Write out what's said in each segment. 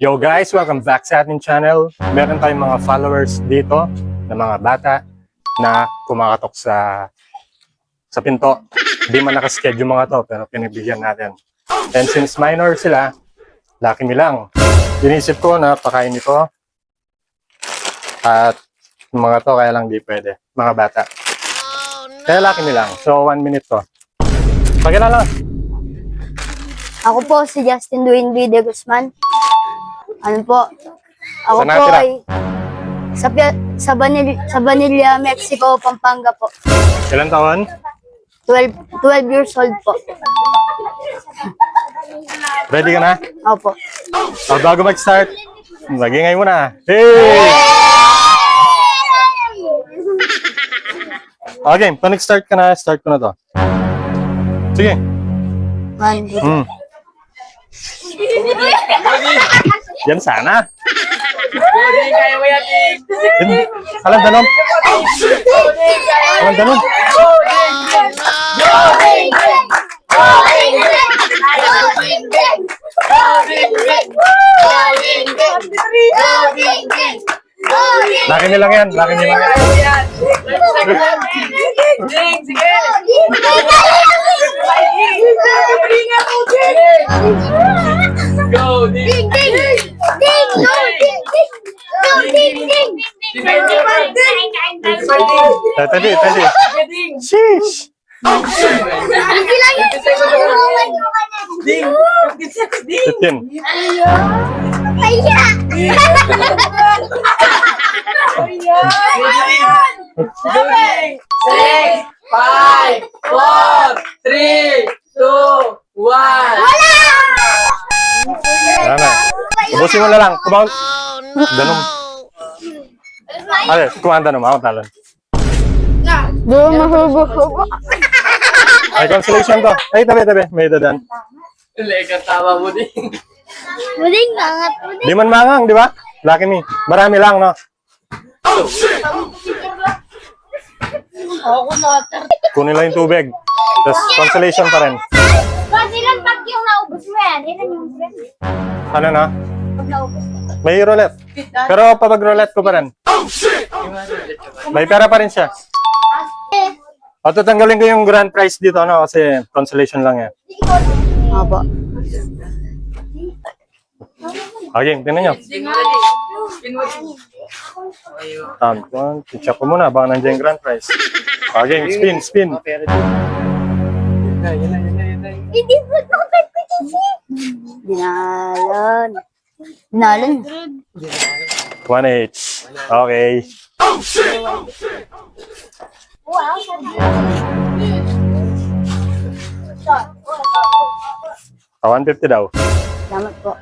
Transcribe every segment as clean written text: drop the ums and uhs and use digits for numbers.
Yo guys, welcome back sa ating channel. Meron tayong mga followers dito na mga bata na kumakatok sa pinto. Di man nakaschedule mga to, pero pinagbigyan natin. And since minor sila, lucky me lang. Inisip ko na pakain ito. At mga to kaya lang di pwede. Mga bata. Kaya lucky me lang. So 1 minute to. Pagkilala. Ako po si Justin Dwayne B. De Guzman. Ano po? Ako Saan po natira? ay sa Vanilla, Mexico, Pampanga po. Ilan taon? 12 years old po. Ready ka na? Opo. Bago mag-start, magingay mo na. Hey! Okay, pag nag-start ka na, start ko na to. Sige. 1, 2, Yan sana. Ding, kaya mo yan, Ding. Alam danom. Alam danom. Laki nilang yan. Laki nilang yan. Ding, sige. Go, Ding. Tadi. Ding. Sheesh. Ding. Ding. 15. Ding. 6, 5, 4, 3, 2, 1. Wala na. Ubusin mo na lang. Kumaw. Danom. Ay, kumahan danom. Ako talon. doon mahubo-hubo. Ay, consolation to. Ay, tabi. May dadan. Leka, tama mo, Ding. Muling angat mo. Di man mangang, di ba? Lucky me. Marami lang, no? Kunin lang yung tubig. Tapos consolation pa rin. Kasi lang pag yung naubos mo yan, yun yung friend. Ano na? Pag naubos mo. May roulette. Pero pag roulette ko pa rin. May pera pa rin siya. O, tatanggalin ko yung grand prize dito, no? Kasi consolation lang yan. Opo. Okay, tingnan nyo. Ding mo, Ding. Spin mo, Ding. Ayun. Check ko muna, baka nandiyan yung grand prize. Okay, spin. Hindi po tupad ko kasi. Dinalan. 1H. Okay. Wow. 150 daw. Salamat po.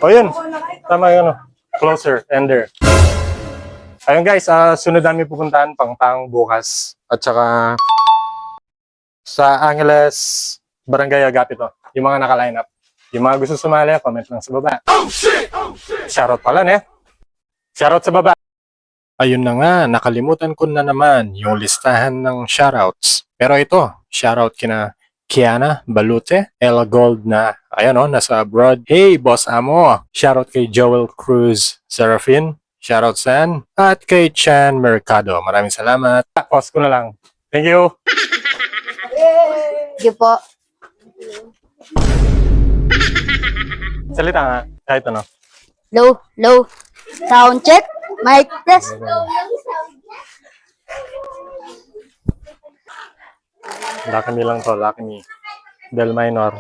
O yun. Tama yung ano. Closer. Ender. Ayun guys, sunod namin pupuntahan Pangpang bukas. At saka sa Angeles Barangay Agapito. Yung mga naka-line up. Yung mga gusto sumali, comment lang sa baba. Shoutout pala, ne? Shoutout sa baba. Ayun na nga, nakalimutan ko na naman yung listahan ng shoutouts. Pero ito, shoutout kina Kiana Balute, Ella Gold na, ayan o, nasa abroad. Hey, Boss Amo! Shoutout kay Joel Cruz Serafin. Shoutout San. At kay Chan Mercado. Maraming salamat. Pause ko na lang. Thank you. Sige po. Salita nga. Kahit ano. Low. Sound check. Mic test. Lucky me lang to. Lucky me. Del Minor.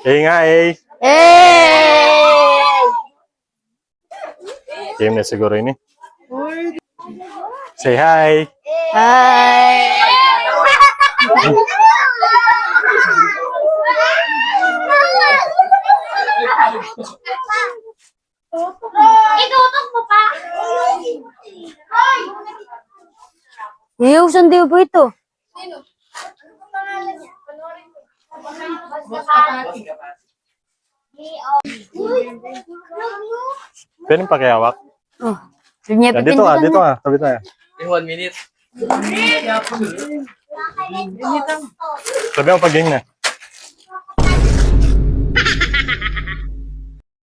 Nga eh. Hey! Game na siguro ini. Say hi. Hi! Itutok mo pa. Saan di ba ito? Pwede pakihawak. Oh, dito Dito ah. Tabi tayo. In 1 minute. Sabi ako pag-game na.